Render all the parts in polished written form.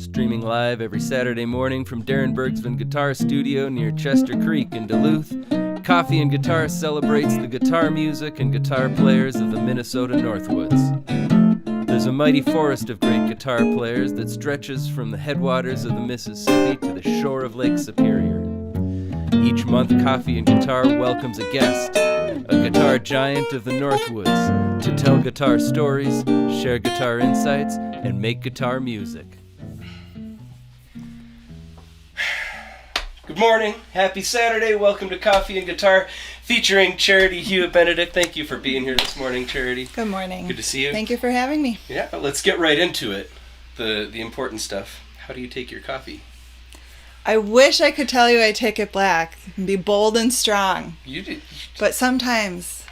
Streaming live every Saturday morning from Darin Bergsven Guitar Studio near Chester Creek in Duluth, Coffee and Guitar celebrates the guitar music and guitar players of the Minnesota Northwoods. There's a mighty forest of great guitar players that stretches from the headwaters of the Mississippi to the shore of Lake Superior. Each month, Coffee and Guitar welcomes a guest, a guitar giant of the Northwoods, to tell guitar stories, share guitar insights, and make guitar music. Good morning, happy Saturday, welcome to Coffee and Guitar featuring Charity Huot Benedict. Thank you for being here this morning, Charity. Good morning. Good to see you. Thank you for having me. Yeah, let's get right into it, the important stuff. How do you take your coffee? I wish I could tell you I take it black and be bold and strong. You did. But sometimes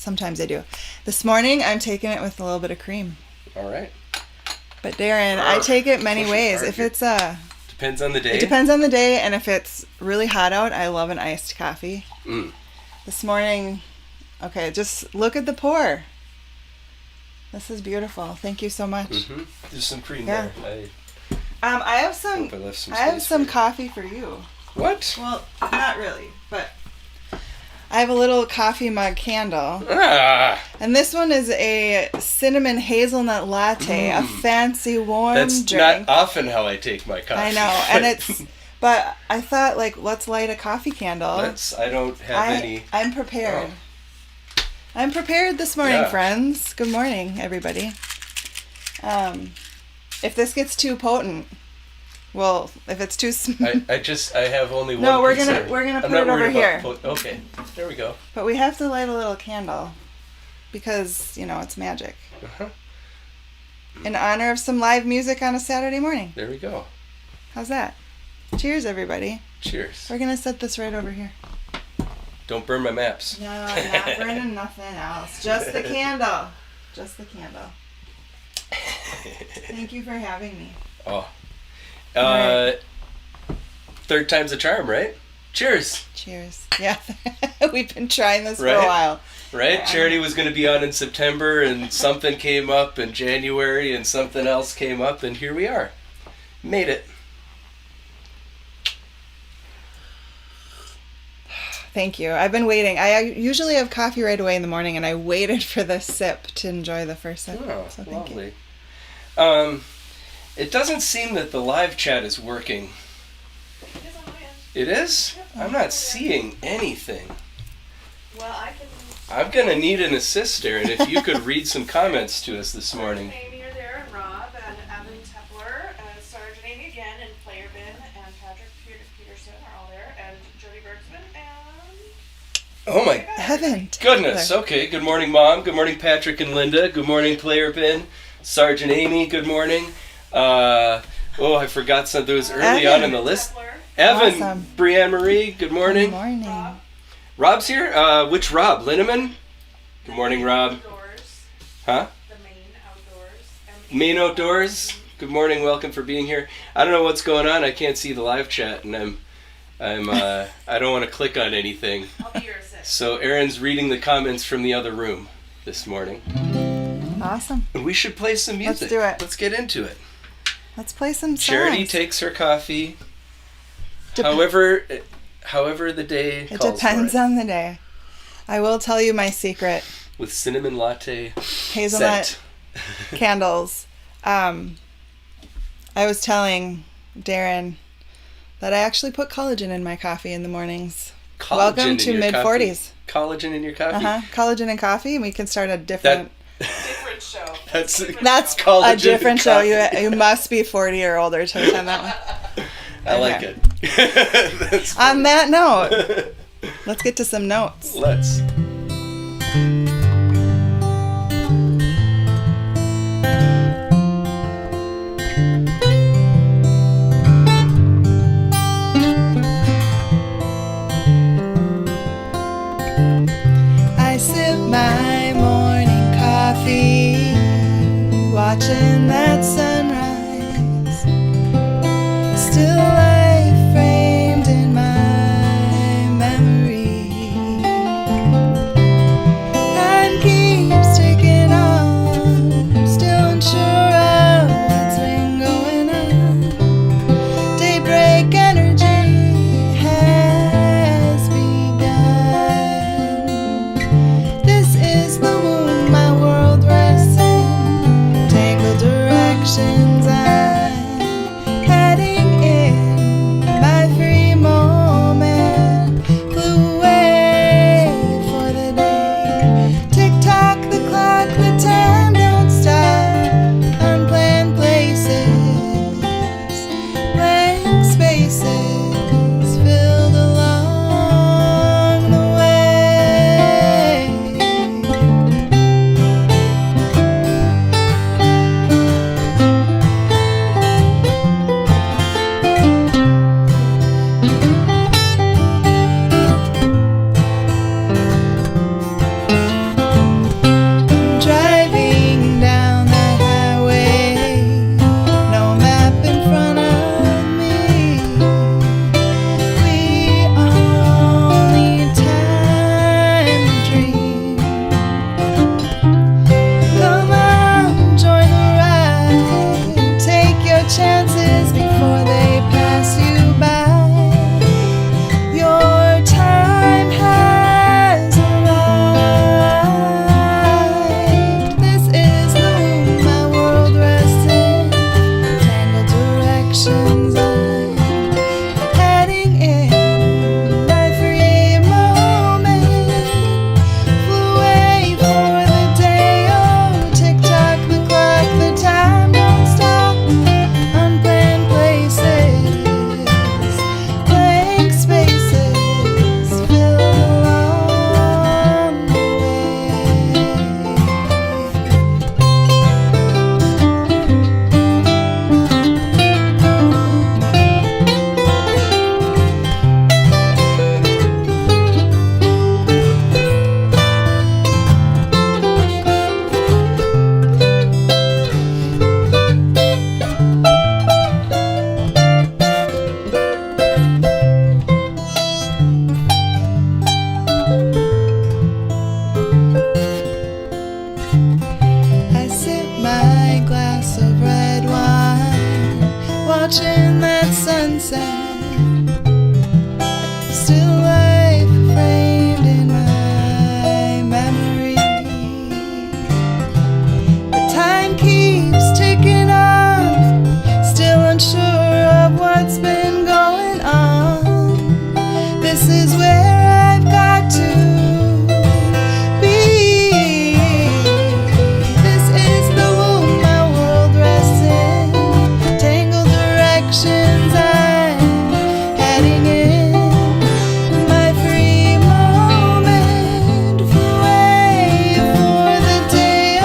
I do. This morning I'm taking it with a little bit of cream. All right. But Darin, I take it many ways. If it's depends on the day. It depends on the day, and if it's really hot out, I love an iced coffee. This morning, okay, just look at the pour. This is beautiful. Thank you so much. Mm-hmm. There's some cream there. I have some coffee for you. What? Well, not really, but I have a little coffee mug candle. And this one is a cinnamon hazelnut latte, a fancy warm That's drink. Not often how I take my coffee. I know, but I thought, let's light a coffee candle. I don't have any. I'm prepared. Oh. I'm prepared this morning, friends. Good morning, everybody. If this gets too potent, well, if it's too I have only one. No, we're concern. gonna put it over here. Okay, there we go. But we have to light a little candle because it's magic. Uh-huh. In honor of some live music on a Saturday morning. There we go. How's that? Cheers, everybody. Cheers. We're gonna set this right over here. Don't burn my maps. No, I'm not burning nothing else. Just the candle. Just the candle. Thank you for having me. Oh. Right. Third time's a charm, right? Cheers. Cheers. Yeah. We've been trying this for a while. Right? Charity was going to be on in September, and something came up in January, and something else came up, and here we are. Made it. Thank you. I've been waiting. I usually have coffee right away in the morning, and I waited for this sip to enjoy the first sip. Oh, so lovely. It doesn't seem that the live chat is working. It is on my end. It is? Yep. I'm not seeing anything. Well, I can... I'm going to need an assist, Darin, if you could read some comments to us this morning. Amy are there, and Rob, and Evan Tepler, Sergeant Amy again, and Player Ben, and Patrick Peterson are all there, and Jody Bergsven, and... Oh my Heaven. goodness. Okay, good morning, Mom. Good morning, Patrick and Linda. Good morning, Player Ben. Sergeant Amy, good morning. I forgot something. There was early on in the list. Tepler. Evan, Awesome. Brianne Marie, good morning. Good morning. Rob. Rob's here? Which Rob? Linneman? Good morning, Rob. Outdoors. Huh? The Maine Outdoors. Maine Outdoors. Good morning. Welcome for being here. I don't know what's going on. I can't see the live chat, and I don't want to click on anything. I'll be your assistant. So Aaron's reading the comments from the other room this morning. Awesome. We should play some music. Let's do it. Let's get into it. Let's play some songs. Charity takes her coffee. However the day It calls depends for it. on the day. I will tell you my secret. With cinnamon latte Hazelnut scent. candles. I was telling Darin that I actually put collagen in my coffee in the mornings. Collagen Welcome in to your mid-40s. Collagen in your coffee? Collagen and coffee, and we can start a different... Different show. That's That's a different show. You must be 40 or older to attend that one. I like it. That's On that note, let's get to some notes. Let's. I sip my morning coffee, watching that sunrise. Still life framed in my memory. Time keeps ticking on, still unsure of what's been going on. I sip my glass of red wine, watching that sunset. Still life framed in my memory. The time keeps ticking on, still unsure of what's been going on. This is where I've got to be. This is the womb my world rests in. Tangled directions I'm heading in. My free moment for wait for the day. Oh,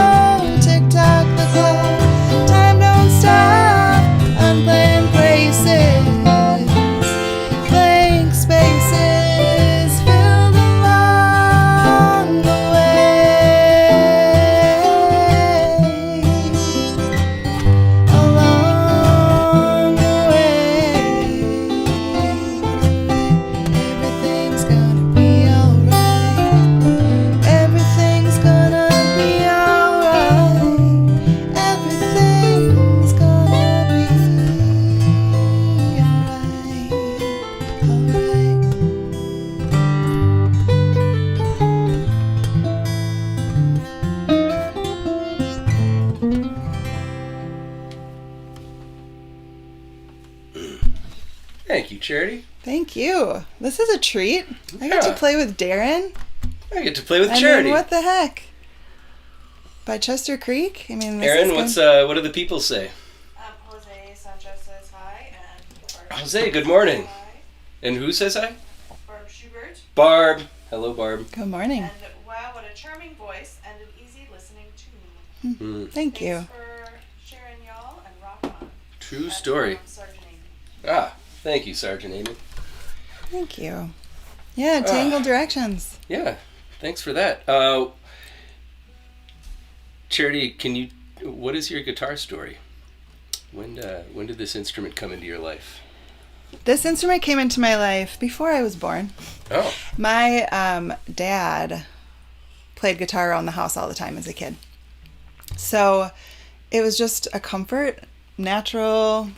tick tock the clock. Time don't stop. Unplanned places. Blank spaces filled along the way. Along the way. Everything's gonna be alright. Everything's gonna be alright. Everything's gonna be alright. Thank you, Charity. Thank you. This is a treat. I get to Yeah. play with Darin. I get to play with I Charity. mean, what the heck? By Chester Creek? I mean, this Aaron, is what do the people say? Jose Sanchez says hi, and Barb Jose, good morning. says hi. And who says hi? Barb Schubert. Barb. Hello, Barb. Good morning. And wow, what a charming voice and an easy listening tune. Mm, Thank you. Thanks for sharing y'all and rock on. true That's story. from Sergeant Amy. Ah, thank you, Sergeant Amy. Thank you. Yeah, Tangled Directions. Yeah, thanks for that. Charity, what is your guitar story? When did this instrument come into your life? This instrument came into my life before I was born. Oh, My dad played guitar around the house all the time as a kid. So it was just a comfort, natural,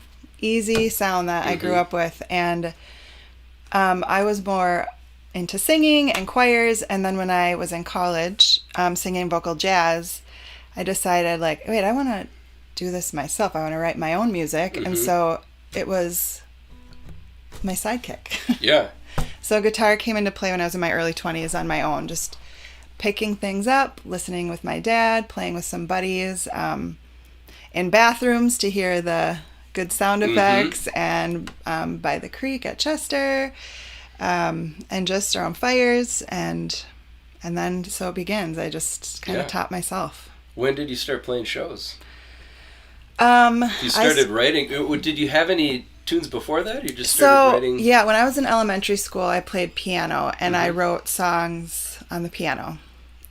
easy sound that I grew up with. And I was more into singing and choirs. And then when I was in college, singing vocal jazz, I decided, like, wait, I want to do this myself. I want to write my own music. And so it was my sidekick. yeah. So guitar came into play when I was in my early 20s on my own, just picking things up, listening with my dad, playing with some buddies, in bathrooms to hear the good sound effects, and by the creek at Chester, and just around fires, and then so it begins. I just kind of taught myself. When did you start playing shows? You started writing. Did you have any tunes before that? You just started writing? Yeah, when I was in elementary school, I played piano, and I wrote songs on the piano.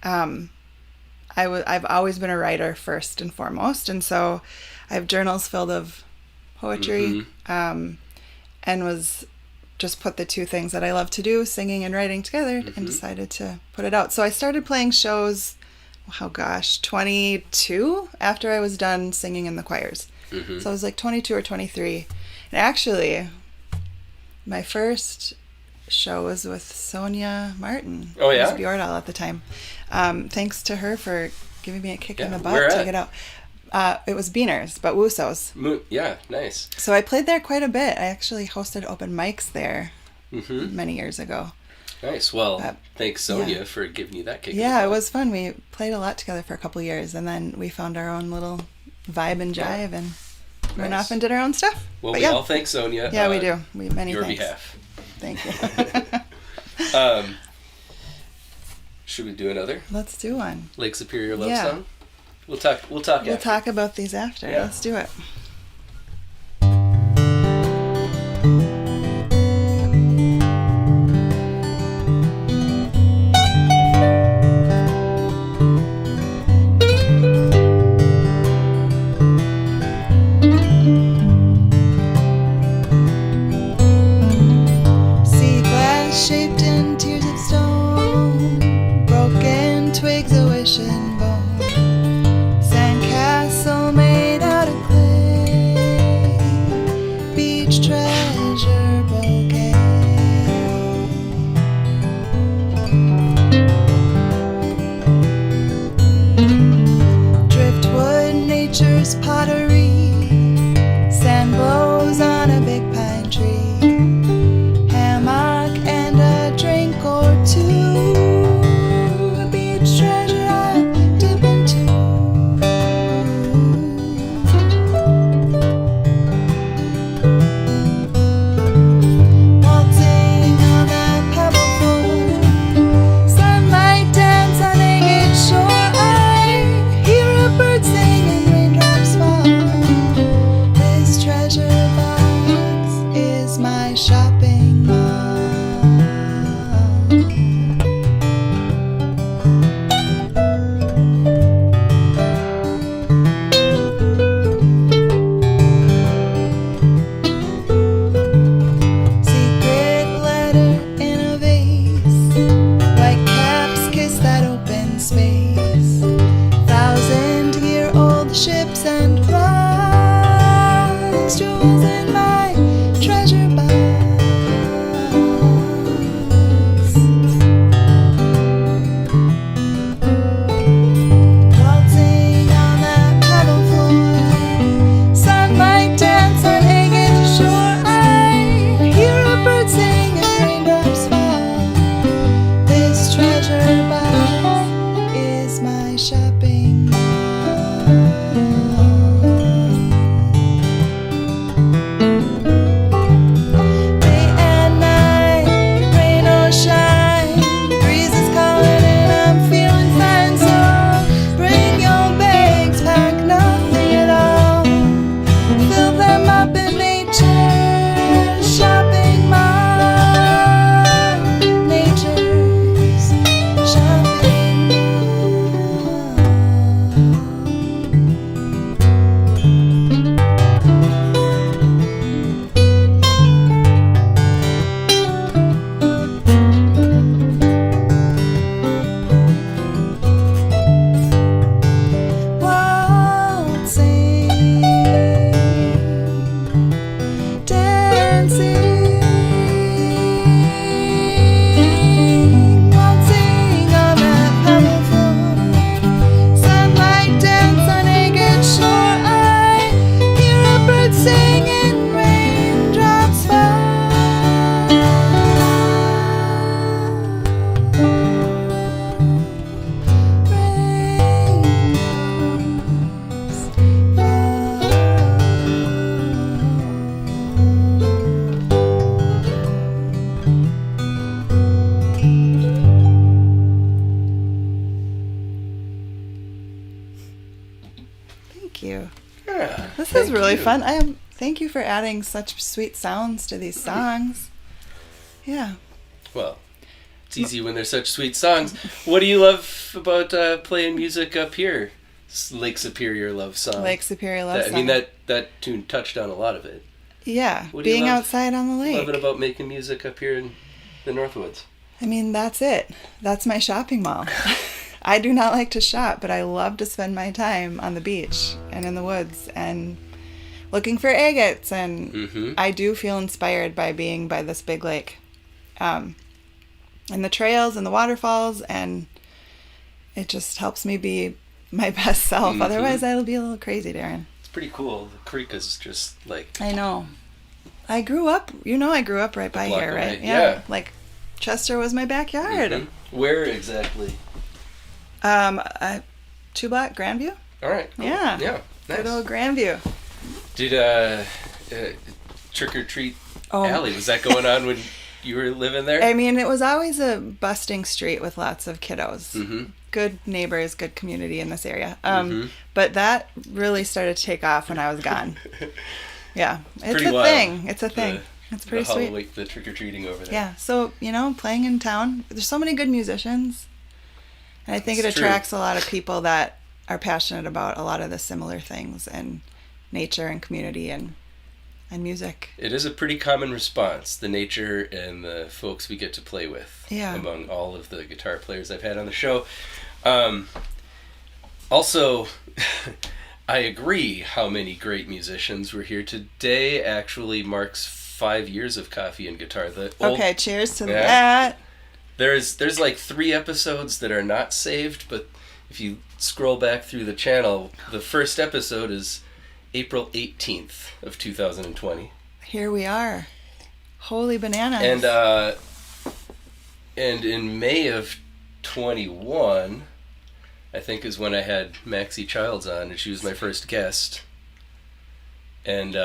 I've always been a writer first and foremost, and so I have journals filled of poetry, and was just put the two things that I love to do, singing and writing, together, and decided to put it out. So I started playing shows, 22 after I was done singing in the choirs. So I was like 22 or 23. And actually, my first show was with Sonia Martin. Oh, yeah? Who was Bjordal at the time. Thanks to her for giving me a kick in the butt where to at? get out. It was Beaners, but Wusos. Yeah, nice. So I played there quite a bit. I actually hosted open mics there many years ago. Nice. Well, thanks, Sonia, for giving you that kick. Yeah, it was fun. We played a lot together for a couple years, and then we found our own little vibe and jive, and went off and did our own stuff. Well, But we all thank Sonia. Yeah, we do. Many your thanks. behalf. Thank you. Should we do another Let's do one. Lake Superior love Yeah. song? We'll talk. We'll after. talk about these after. Yeah. Let's do it. See glass shaped in tears of stone, broken twigs a wishing bone. there's pottery. Sand blows on a big pine tree. Hammock and a drink or two. A beach treasure I'll dip into. Waltzing on that pebble floor. Sunlight dance on naked shore. I hear a bird sing and raindrops fall. This treasure box is my shopping mall. Secret letter in a vase. White caps kiss that open space. 1,000-year-old ships and rocks. Jewels in my treasure box. Waltzing on that pebble floor. Sunlight dance on naked shore. I hear a bird sing and raindrops fall. This treasure box is my shopping mall. Day and night, rain or shine, breeze is calling and I'm feeling fine. So bring your bags, pack nothing at all. Fill them up in nature's shopping mall. Nature's shopping mall. Waltzing, dancing, waltzing on that pebble floor. Sunlight dance on naked shore. I hear a bird sing and raindrops Thank you. Yeah, This is thank really you. fun. Thank you for adding such sweet sounds to these songs. Yeah. Well, it's easy when there's such sweet songs. What do you love about playing music up here? Lake Superior love song. Lake Superior Love I mean, Song. that tune touched on a lot of it. Yeah, What do you being love- outside on the lake. Love it about making music up here in the Northwoods. I mean, that's it. That's my shopping mall. I do not like to shop, but I love to spend my time on the beach and in the woods and looking for agates. And Mm-hmm. I do feel inspired by being by this big lake. And the trails and the waterfalls, and it just helps me be my best self. Mhm. Otherwise, I'll be a little crazy, Darin. It's pretty cool. The creek is just like I know. I grew up right by block here, away, right? yeah. Like, Chester was my backyard. Mhm. Where exactly? 2 block Grandview. All right. Cool. Yeah. Yeah. Nice. Good old Grandview. Did Trick or Treat Alley, was that going on when you were living there? I mean, it was always a bustling street with lots of kiddos. Mm-hmm. Good neighbors, good community in this area. Mhm. But that really started to take off when I was gone. Yeah, it's Pretty a wild. thing. It's a thing. It's pretty the sweet. Halloween, the trick or treating over there. Yeah, so, playing in town, there's so many good musicians. And I think it It's true. attracts a lot of people that are passionate about a lot of the similar things, and nature and community and music. It is a pretty common response, the nature and the folks we get to play with, Yeah. among all of the guitar players I've had on the show. Also, I agree how many great musicians were here. Today actually marks 5 years of Coffee and Guitar. Okay, cheers to Yeah. that. There's like 3 episodes that are not saved, but if you scroll back through the channel, the first episode is April 18th of 2020. Here we are. Holy bananas. And in May of 21, I think is when I had Maxie Childs on, and she was my first guest. And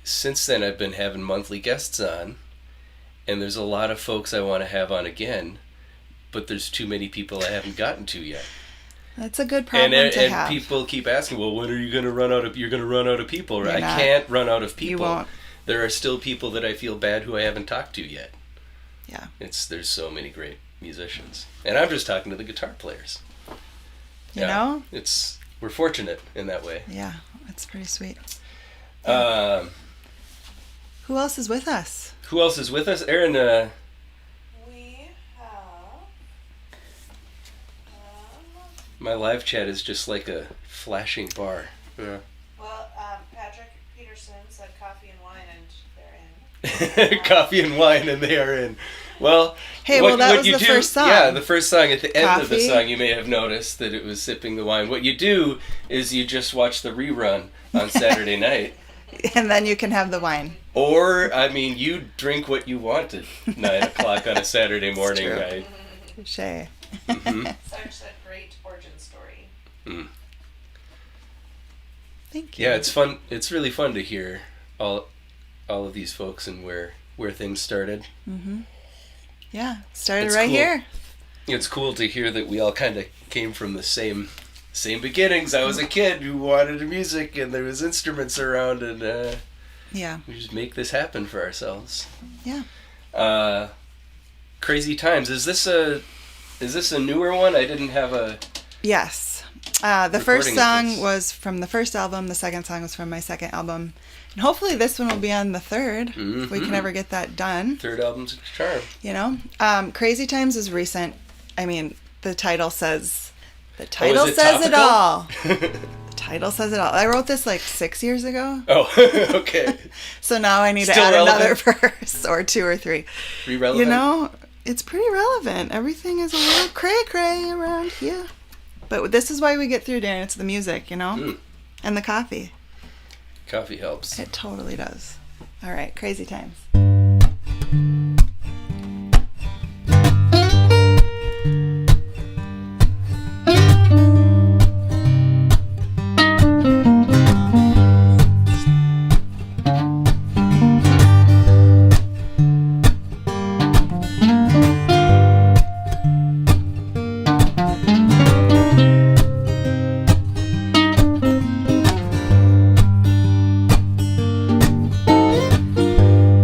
since then I've been having monthly guests on, and there's a lot of folks I want to have on again, but there's too many people I haven't gotten to yet. That's a good problem to have. And people keep asking, well, when are you going to run out of... You're going to run out of people, right? You're not. I can't run out of people. You won't. There are still people that I feel bad who I haven't talked to yet. Yeah. There's so many great musicians. And I'm just talking to the guitar players. You know? We're fortunate in that way. Yeah, it's pretty sweet. Who else is with us? Aaron, We have... my live chat is just like a flashing bar. Yeah. Well, Patrick Peterson said coffee and wine, and they're in. Coffee and wine, and they are in. Well, that was the first song. Yeah, the first song. At the end of the Coffee. song, you may have noticed that it was sipping the wine. What you do is you just watch the rerun on Saturday night. And then you can have the wine. Or, I mean, you drink what you want at 9 o'clock on a Saturday morning, true. right? Touché. Mm-hmm. Such a great origin story. Mm. Thank you. Yeah, it's fun. It's really fun to hear all of these folks and where things started. Mm-hmm. Yeah, started It's right cool. here. It's cool to hear that we all kind of came from the same beginnings. I was a kid who wanted music, and there was instruments around, and Yeah. we just make this happen for ourselves. Yeah. Crazy Times. Is this a newer one? I didn't have a... Yes. The first Recording of song this. was from the first album. The second song was from my second album. And hopefully this one will be on the third, if we can ever get that done. Third album's a charm. You know? Crazy Times is recent. I mean, the title says... The title is it says it topical? all. The title says it all. I wrote this like 6 years ago. Oh, okay. So now I need to Still add another relevant? verse or 2 or 3. Relevant? You know, it's pretty relevant. Everything is a little cray-cray around here. But this is why we get through, Darin. It's the music, you know? Mm. And the coffee. Coffee helps. It totally does. All right, Crazy Times.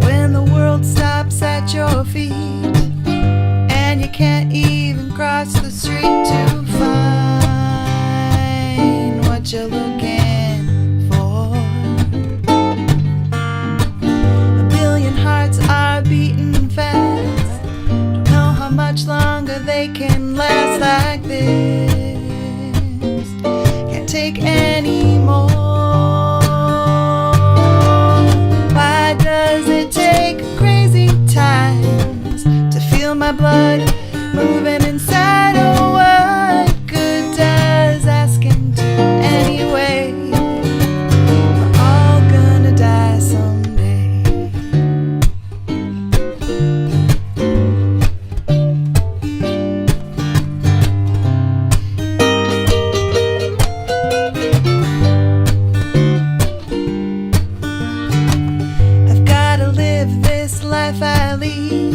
When the world stops at your feet and you can't even cross the street to find what you're looking for. A billion hearts are beating fast. Don't know how much longer they can last like this. Can't take any more. Why does it take crazy times to feel my blood moving inside? Oh, what good does asking do anyway? We're all gonna die someday. I've gotta live this life I lead.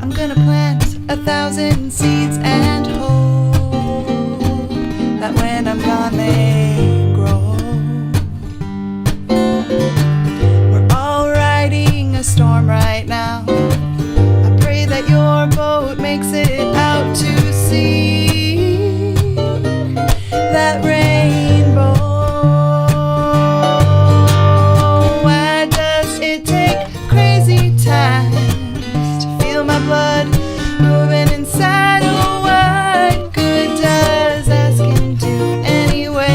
I'm gonna plant 1,000 seeds and hope that when I'm gone they grow. We're all riding a storm right now. I pray that your boat makes it out to sea. That rainbow. Why does it take crazy times to feel my blood moving inside? Oh, what good does asking do anyway?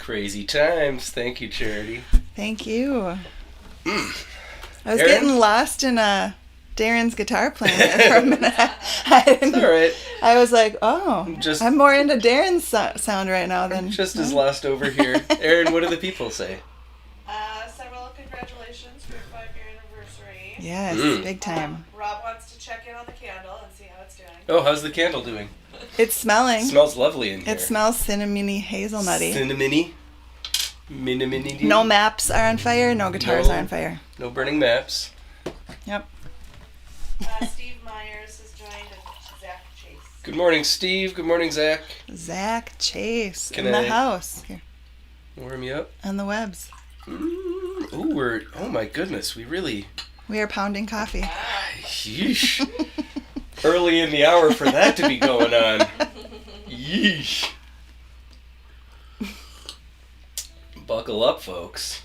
Crazy times. Thank you, Charity. Thank you. I was Darin? getting lost in Darin's guitar playing there for a minute. It's all right. I was like, oh, I'm more into Darin's sound right now than... Just as lost over here. Erin, what do the people say? Several congratulations for your 5-year anniversary. Yes, big time. Rob wants to check in on the candle and see how it's doing. Oh, how's the candle doing? It's smelling. It smells lovely in here. It smells cinnamony hazelnutty. Cinnamony. No maps are on fire. No guitars are on fire. No burning maps. Yep. Steve Myers has joined and Zach Chase. Good morning, Steve. Good morning, Zach. Zach Chase Can in the I- house. Here. Warm you up. On the webs. Oh my goodness, we really... We are pounding coffee. Yeesh. Early in the hour for that to be going on. Yeesh. Buckle up, folks.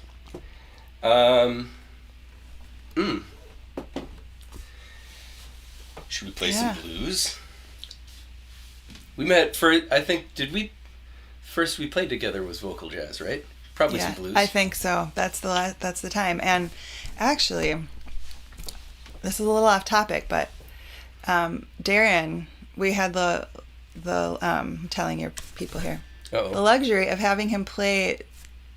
Should we play some blues? We met for, I think, first we played together was vocal jazz, right? Probably some blues. I think so. That's the time. And actually, this is a little off topic, but Darin, we had I'm telling your people here, Uh-oh. the luxury of having him play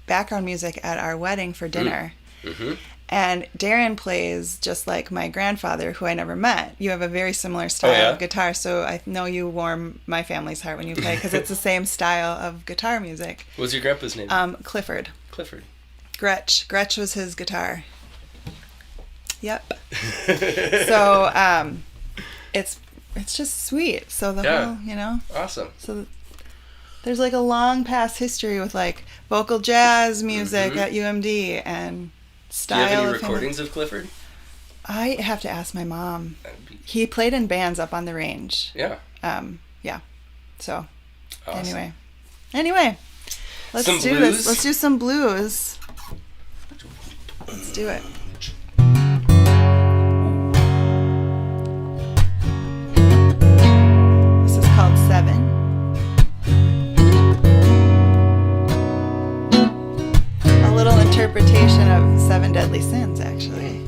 background music at our wedding for dinner. Mm-hmm. And Darin plays just like my grandfather, who I never met. You have a very similar style of guitar, so I know you warm my family's heart when you play, because it's the same style of guitar music. What was your grandpa's name? Clifford. Clifford. Gretsch was his guitar. Yep. So it's just sweet. So the whole, Awesome. So there's like a long past history with like vocal jazz music at UMD and style. Do you have any of him. recordings of Clifford? I have to ask my mom. He played in bands up on the range. Yeah. Yeah. So Awesome. anyway, let's Some do blues? this. Let's do some blues. Let's do it. This is called Seven. A little interpretation of Seven Deadly Sins, actually.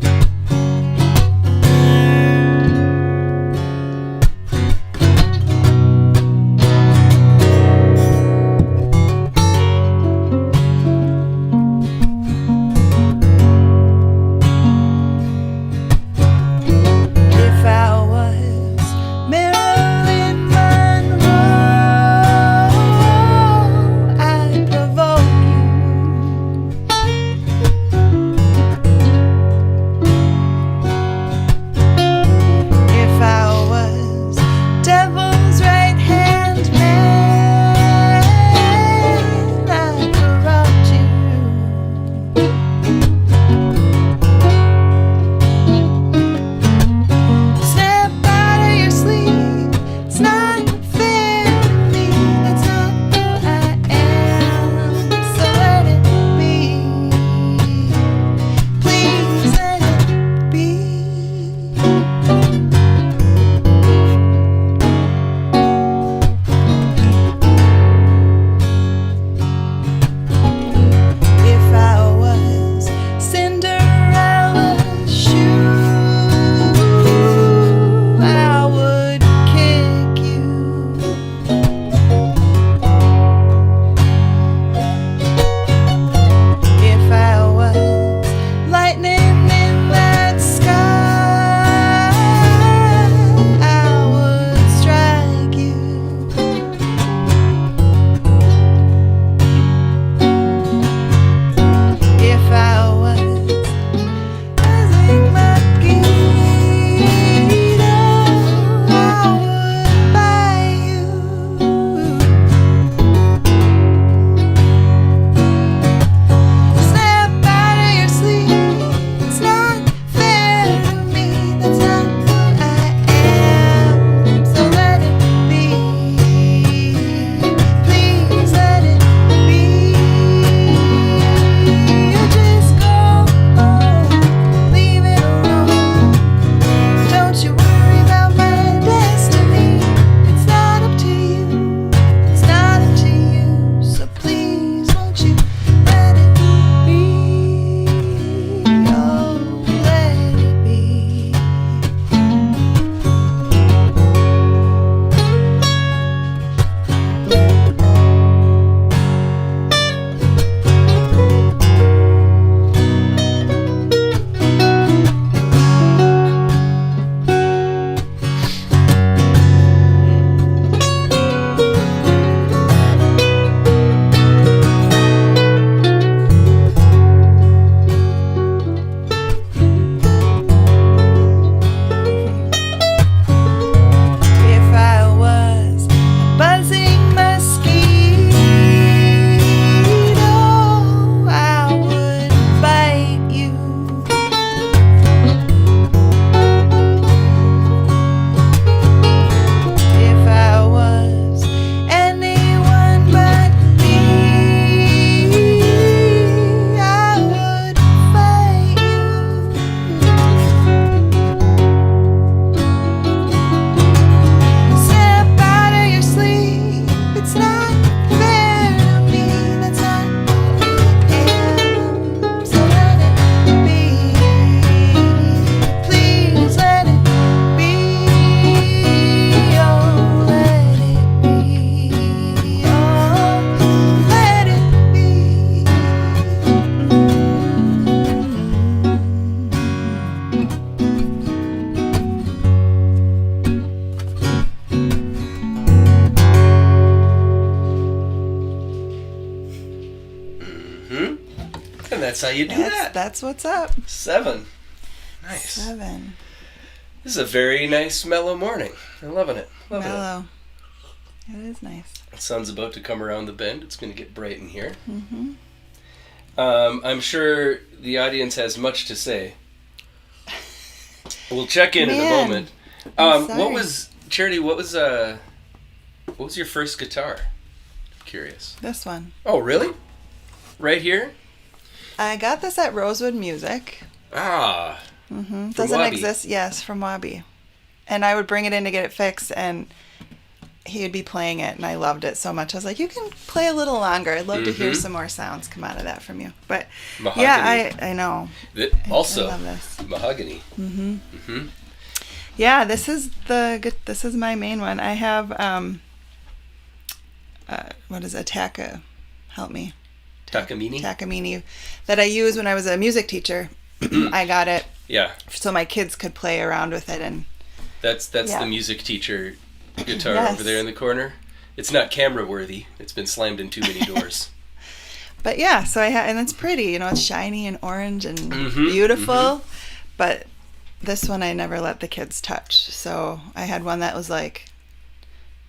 That's how you do that. That's what's up. 7. Nice. 7. This is a very nice, mellow morning. I'm loving it. Loving Mellow. It is nice. it. The sun's about to come around the bend. It's going to get bright in here. Mm-hmm. I'm sure the audience has much to say. We'll check in a moment. What was Charity? What was your first guitar? I'm curious. This one. Oh, really? Right here? I got this at Rosewood Music. Ah. Mm-hmm. From Doesn't Wabi. exist. Yes, from Wabi. And I would bring it in to get it fixed, and he would be playing it, and I loved it so much. I was like, you can play a little longer. I'd love to hear some more sounds come out of that from you. But Mahogany. yeah, I know. Also, I love this. mahogany. Mm-hmm. Mm-hmm. Yeah, this is my main one. I have what is it? Help me. Takamine? Takamine that I used when I was a music teacher. I got it Yeah. so my kids could play around with it, and That's Yeah. the music teacher guitar Yes. over there in the corner. It's not camera worthy. It's been slammed in too many doors. but yeah, so and it's pretty, you know, it's shiny and orange and Mhm, beautiful. But this one I never let the kids touch. So I had one that was like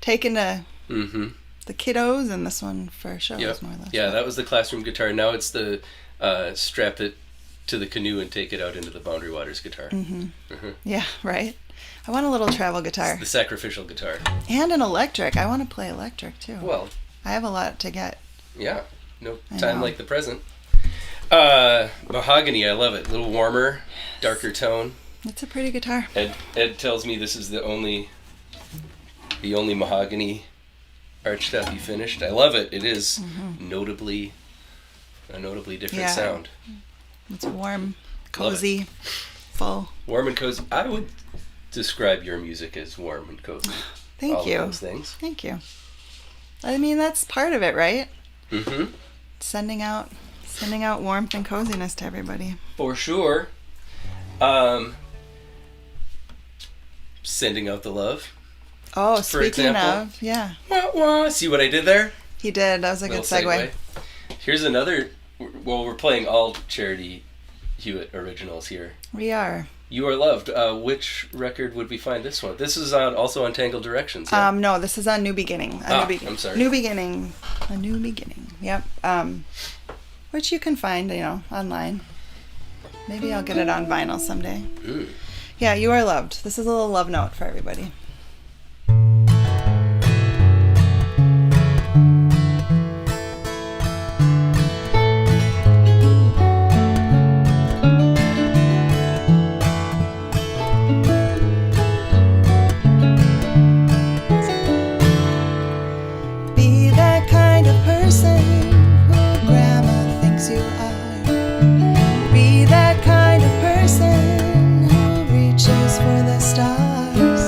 taken to Mm-hmm. the kiddos, and this one for shows Yep. more or less. Yeah, that was the classroom guitar. Now it's the strap it to the canoe and take it out into the Boundary Waters guitar. Mm-hmm. Mhm. Yeah, right. I want a little travel guitar The sacrificial guitar. and an electric. I want to play electric too. Well, I have a lot to get. yeah. No I time know. like the present. Mahogany, I love it. A little warmer, darker tone. It's a pretty guitar. Ed tells me this is the only mahogany arch step he finished. I love it. It is notably a notably different Yeah. sound. It's warm, Love it. cozy, full. Warm and cozy. I would describe your music as warm and cozy. Thank All you. of those things. Thank you. I mean, that's part of it, right? Mm-hmm. Sending out warmth and coziness to everybody. For sure. Sending out the love. Oh, For speaking example? of, yeah, Wah, wah. See what I did there? he did. That was a good Little segue. Here's another. Well, we're playing all Charity Hewitt originals here. We are. You Are Loved. Which record would we find this one? This is also on Tangled Directions. Yeah? No, this is on New Beginning. I'm sorry. New Beginning. A New Beginning. Yep. Which you can find, online. Maybe I'll get it on vinyl someday. Mm. Yeah, You Are Loved. This is a little love note for everybody. Be that kind of person who grandma thinks you are. Be that kind of person who reaches for the stars.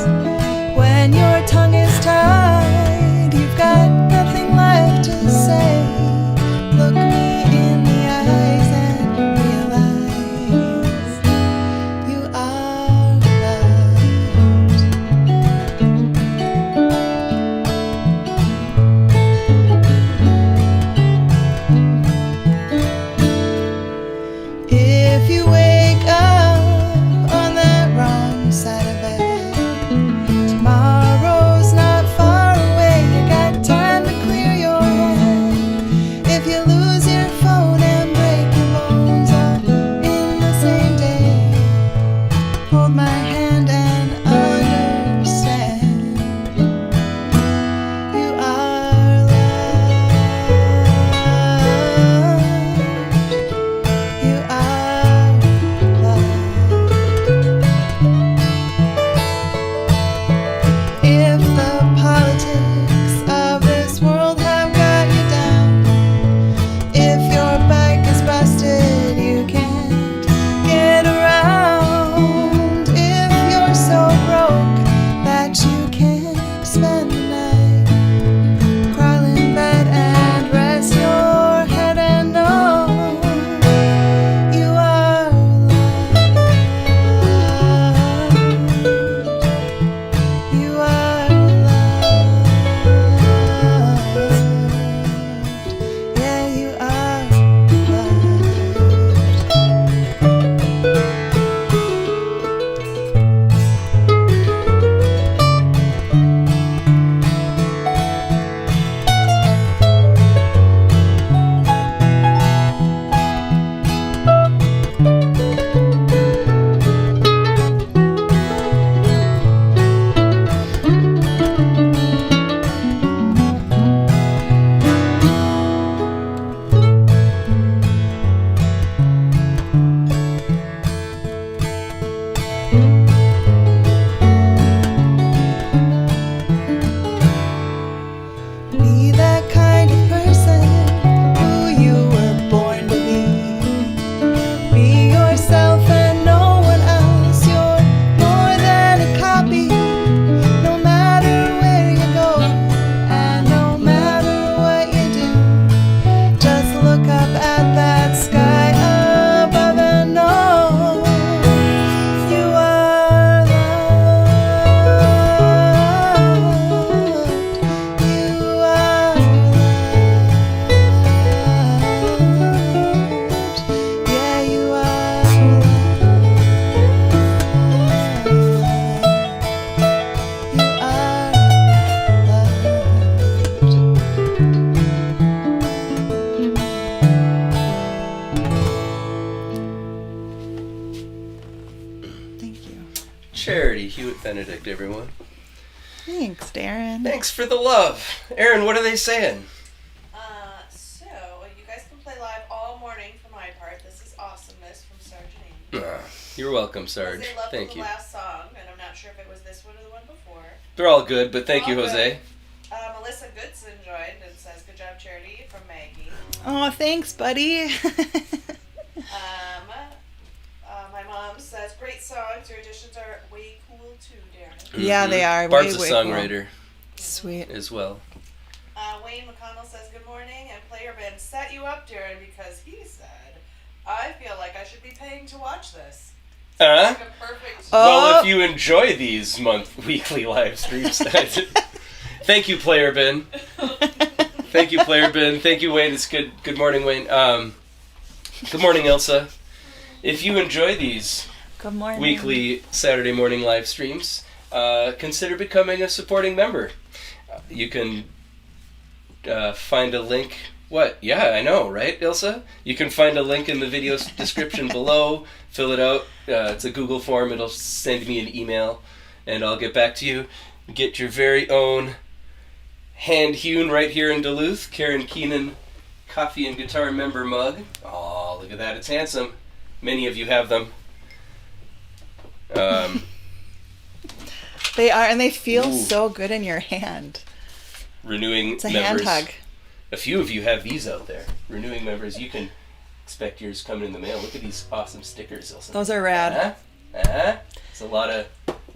approved, everyone. Thanks, Darin. Thanks for the love. Aaron, what are they saying? So, you guys can play live all morning for my part. This is awesomeness from Sarge and Amy. You're welcome, Sarge. They loved Thank the you. last song, and I'm not sure if it was this one or the one before. They're all good, but thank you, All Jose. good. Melissa Goodson joined and says, "Good job, Charity," from Maggie. Oh, thanks, buddy. My mom says, "Great songs. Your additions are way cool too, Darin." Yeah, they are. Barb's way a songwriter Sweet. as well. Wayne McConnell says, "Good morning," and Player Ben set you up, Darin, because he said, "I feel like I should be paying to watch this." Huh? Like a perfect. Well, if you enjoy these weekly live streams, thank you, Player Ben. Thank you, Player Ben. Thank you, Wayne. It's good. Good morning, Wayne. Good morning, Elsa. If you enjoy these Good morning. weekly Saturday morning live streams, consider becoming a supporting member. You can find a link. What? Yeah, I know, right, Ilsa? You can find a link in the video description below. Fill it out. It's a Google form. It'll send me an email, and I'll get back to you. Get your very own hand-hewn right here in Duluth Karen Keenan coffee and guitar member mug. Oh, look at that. It's handsome. Many of you have them. They are, and they feel Ooh. so good in your hand. Renewing It's a members. hand hug. A few of you have these out there. Renewing members, you can expect yours coming in the mail. Look at these awesome stickers, Ilsa. Those are rad. It's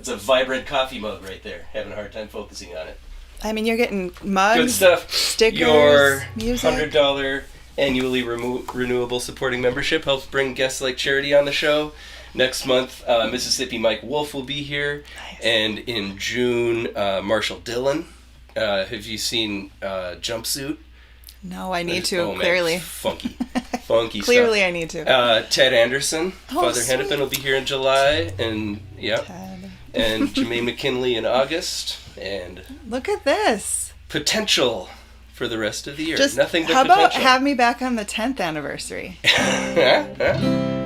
a vibrant coffee mug right there. Having a hard time focusing on it. I mean, you're getting mugs, Good stuff. stickers, Your music. $100 annually renewable supporting membership helps bring guests like Charity on the show. Next month, Mississippi Mike Wolf will be here. Nice. And in June, Marshall Dillon. Have you seen Jumpsuit? No, I need to, Oh, man, clearly. Funky Clearly, stuff. I need to. Ted Anderson, Oh, Father sweet. Hennepin will be here in July, and Ted. and Jermaine McKinley in August, and Look at this. potential for the rest of the year. Just Nothing but how about potential. have me back on the 10th anniversary?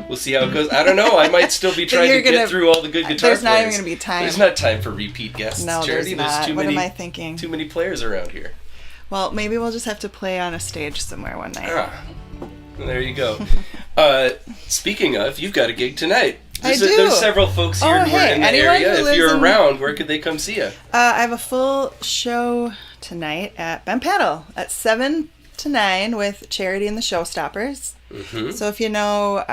We'll see how it goes. I don't know. I might still be trying you're to get gonna- through all the good guitar There's not even players. going to be time. There's not time for repeat guests. No, Charity. there's not. Too What many, am I thinking? Too many players around here. Well, maybe we'll just have to play on a stage somewhere one night. There you go. Speaking of, you've got a gig tonight. I do. There's several folks here Oh, who are hey, in the anyone area. who If lives you're in- around, where could they come see you? I have a full show tonight at Ben Paddle at 7 to 9 with Charity and the Showstoppers. Mm-hmm. So if you know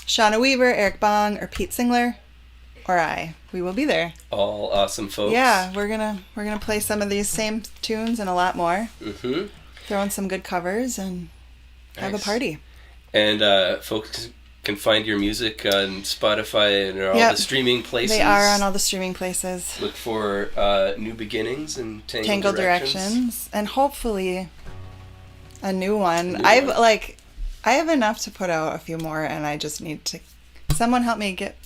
Shauna Weaver, Eric Bong, or Pete Singler, or I, we will be there. All awesome folks. Yeah, we're gonna play some of these same tunes and a lot more. Mm-hmm. Throw in some good covers and have a Nice. party. And folks can find your music on Spotify and all Yep. the streaming places. They are on all the streaming places. Look for New Beginnings and Tangled Directions, and hopefully a new one. New I one. have enough to put out a few more, and I just need to. Someone help me get.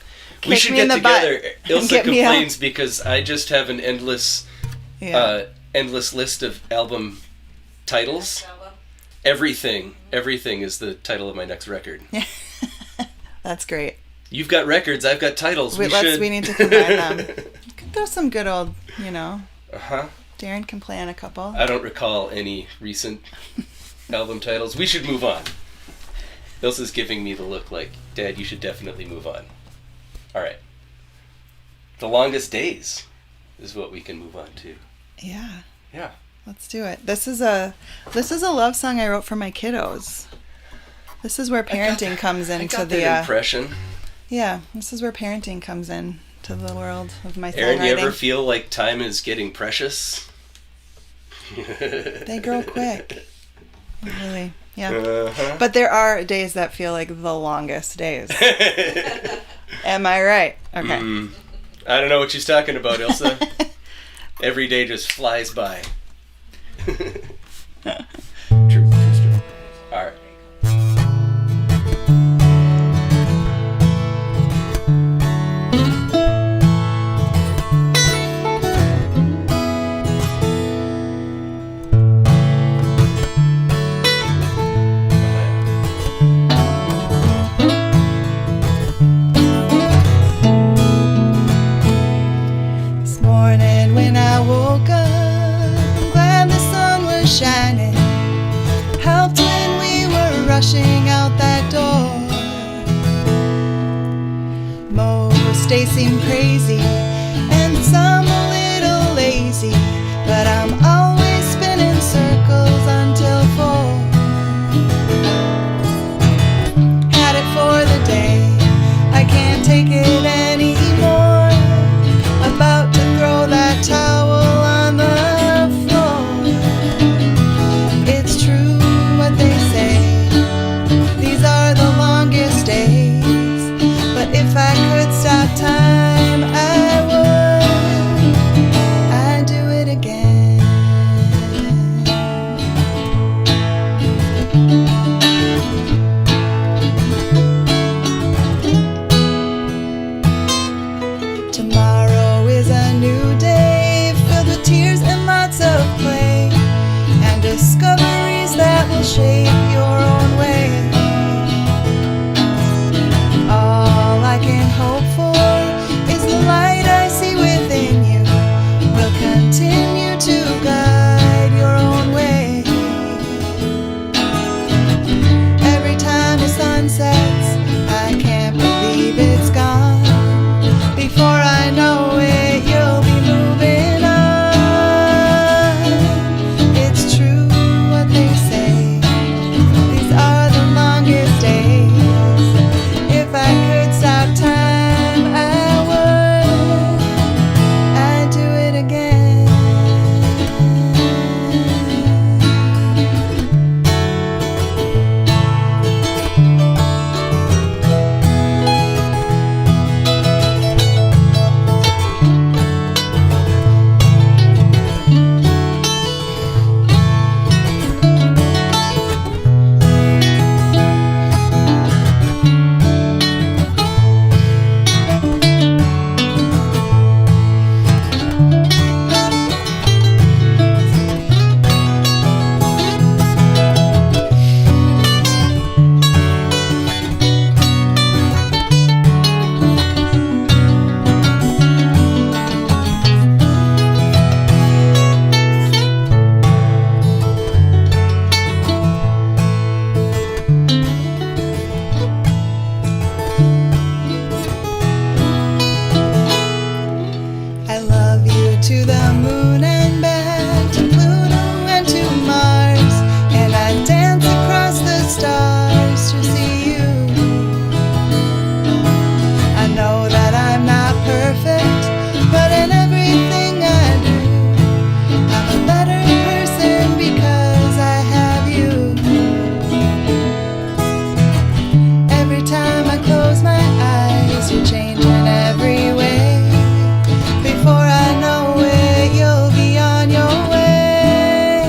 We kick should me get in the together. butt and Ilsa get me out. complains because I just have an endless list of album titles. Everything is the title of my next record. That's great. You've got records, I've got titles. We need to combine them. You can throw some good old, Uh-huh. Darin can play on a couple. I don't recall any recent album titles. We should move on. Ilsa's giving me the look like, Dad, you should definitely move on. All right. The Longest Days is what we can move on to. Yeah. Yeah. Let's do it. This is a love song I wrote for my kiddos. This is where parenting comes I into got the that impression. yeah. This is where parenting comes in to the world of my Aaron, you ever songwriting. feel like time is getting precious? They grow quick. Really, yeah. Uh-huh. But there are days that feel like the longest days. Am I right? Okay. I don't know what she's talking about, Ilsa. Every day just flies by. True. All right. seem crazy and some a little lazy, but I'm always spinning circles until 4. Had it for the day, I can't take it anymore. About to throw that towel on the floor. It's true what they say, these are the longest days. But if I could stop time, I would. I'd do it again. Tomorrow is a new day, filled with tears and lots of play, and discoveries that will shape your own way. All I can hope for is the light I see within you will continue to guide your own way. Every time the sun sets, I can't believe it's gone. Before I know it, you'll be moving on. It's true what they say, these are the longest days. If I could stop time, I would. I'd do it again. I love you to the moon and back, to Pluto and to Mars, and I dance across the stars to see you. I know that I'm not perfect, but in everything I do, I'm a better person because I have you. Every time I close my eyes, you're changing every way. Before I know it, you'll be on your way.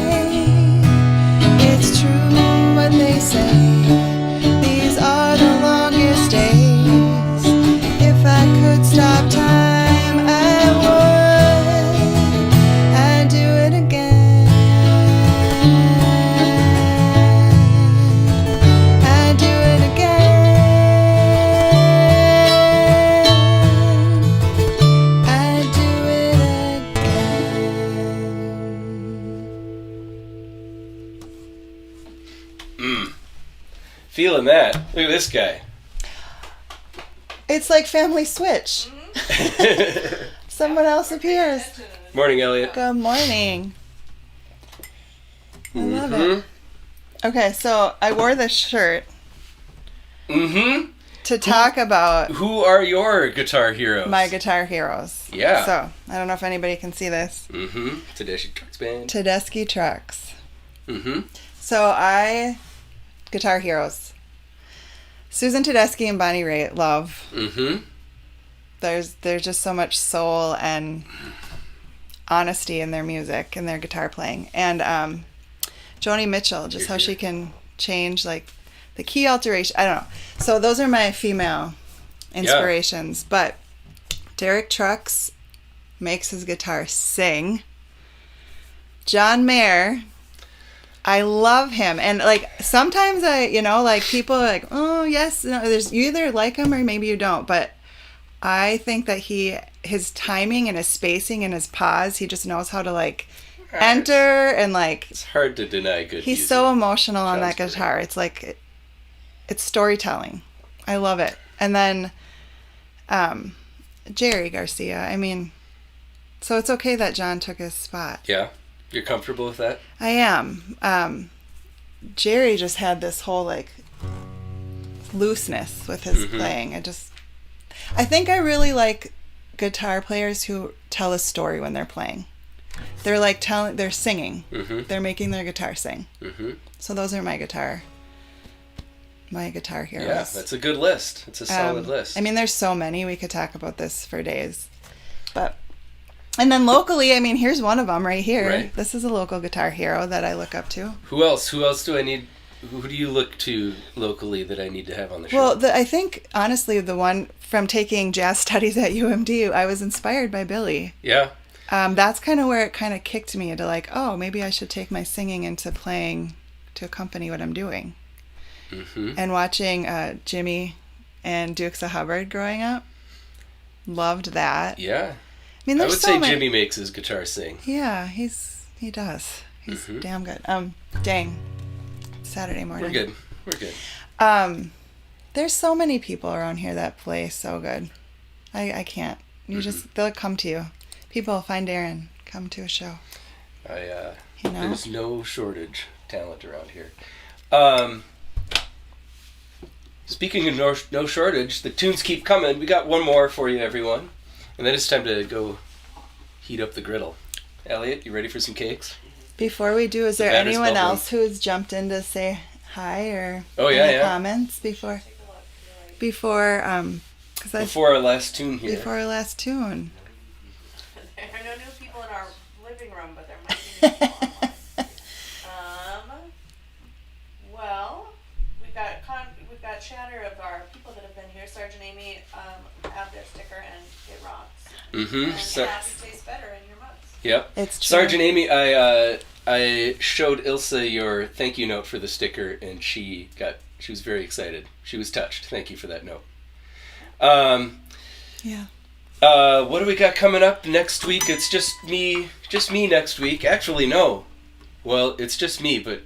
It's true what they say, these are the longest days. If I could stop time, I would. I'd do it again. I'd do it again. I'd do it again. Feeling that. Look at this guy. It's like family switch. Someone else appears. Morning, Elliot. Good morning. I love it. Okay, so I wore this shirt Mm-hmm. to talk about Who are your guitar heroes? my guitar heroes. Yeah. So, I don't know if anybody can see this. Mm-hmm. Tedeschi Trucks Band. Tedeschi Trucks. Mm-hmm. So guitar heroes. Susan Tedeschi and Bonnie Raitt, love. Mm-hmm. There's just so much soul and honesty in their music and their guitar playing. And Joni Mitchell, just how she can change like the key alteration. I don't know. So those are my female inspirations. But Derek Trucks makes his guitar sing. John Mayer, I love him. And like sometimes like people are like, oh yes, no, there's, you either like him or maybe you don't. But I think that his timing and his spacing and his pause, he just knows how to like enter and like. It's hard to deny good He's music. so emotional on Sounds that guitar. It's like, it's storytelling. I love it. And then Jerry Garcia. I mean, so it's okay that John took his spot. Yeah? You're comfortable with that? I am. Jerry just had this whole, like, looseness with his playing. I think I really like guitar players who tell a story when they're playing. They're like they're singing. They're making their guitar sing. So those are my guitar heroes. Yeah, that's a good list. It's a solid list. I mean, there's so many. We could talk about this for days. And then locally, I mean, here's one of them right here. Right. This is a local guitar hero that I look up to. Who else do I need? Who do you look to locally that I need to have on the show? Well, I think, honestly, the one from taking jazz studies at UMD, I was inspired by Billy. Yeah. That's kind of where it kind of kicked me to like, oh, maybe I should take my singing into playing to accompany what I'm doing. And watching Jimmy and Dukes of Hubbard growing up, loved that. Yeah. I mean, I would say Jimmy makes his guitar sing. Yeah, he does. He's damn good. Dang. Saturday morning. We're good. There's so many people around here that play so good. I can't. They'll come to you. People find Darin, come to a show. There's no shortage of talent around here. Speaking of no shortage, the tunes keep coming. We got one more for you, everyone. And then it's time to go heat up the griddle. Elliot, you ready for some cakes? Before we do, is there anyone else who's jumped in to say hi or any comments before our last tune here? Before our last tune. There are no new people in our living room, but there might be new people online. Well, we've got chatter of our people that have been here. Sergeant Amy have their sticker and it rocks. And happy tastes better in your mugs. Yep. It's true. Sergeant Amy, I showed Ilsa your thank you note for the sticker, and she was very excited. She was touched. Thank you for that note. Yeah. What do we got coming up next week? It's just me next week. Actually, no. Well, it's just me, but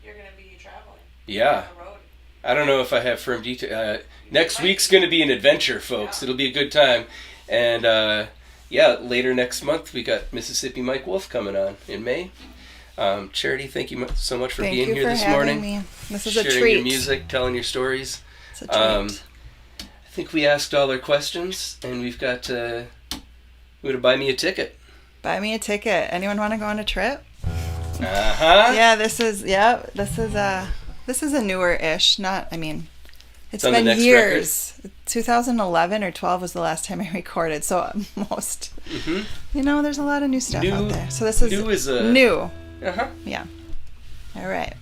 you're gonna be traveling. Yeah. On the road. I don't know if I have firm detail. Next week's going to be an adventure, folks. Yeah. It'll be a good time. And, later next month, we got Mississippi Mike Wolf coming on in May. Charity, thank you so much for being here this morning. Me. This is a treat. Sharing your music, telling your stories. It's a treat. I think we asked all our questions, and we've got to buy me a ticket. Buy me a ticket. Anyone want to go on a trip? Uh-huh. Yeah, this is a newer-ish, it's been years. Record? 2011 or 12 was the last time I recorded, so most, there's a lot of new stuff out there. So this is new. Uh-huh. Yeah. All right.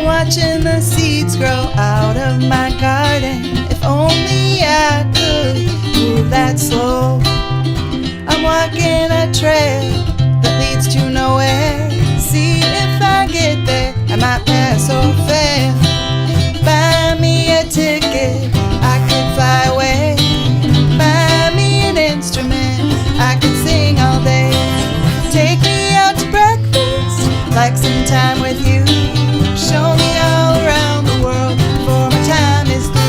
Watching the seeds grow out of my garden. If only I could move that slow. I'm walking a trail that leads to nowhere. See if I get there, I might pass so fast. Buy me a ticket, I could fly away. Buy me an instrument, I could sing all day. Take me out to breakfast, like some time with you. Show me all around the world before my time is through.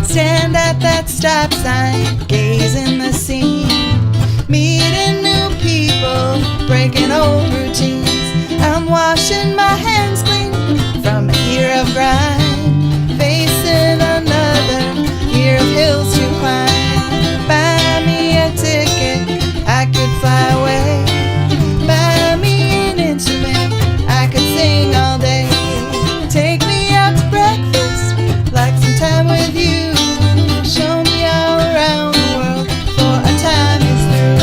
Stand at that stop sign, gazing the scene, meeting new people, breaking old routines. I'm washing my hands clean from a year of grind, facing another year of hills to climb. Buy me a ticket, I could fly away. Buy me an instrument, I could sing all day. Take me out to breakfast, like some time with you. Show me all around the world before our time is through.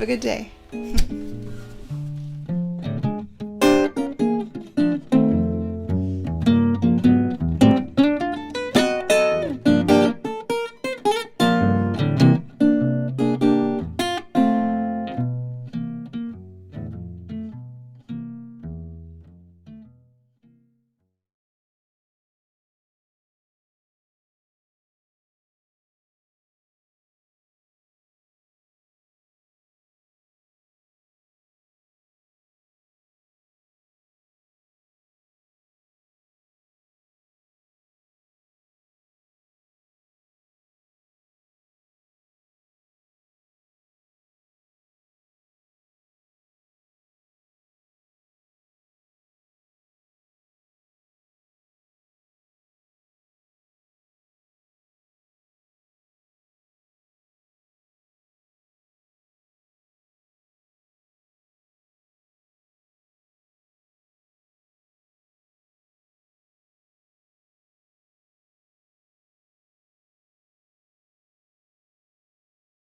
a good day.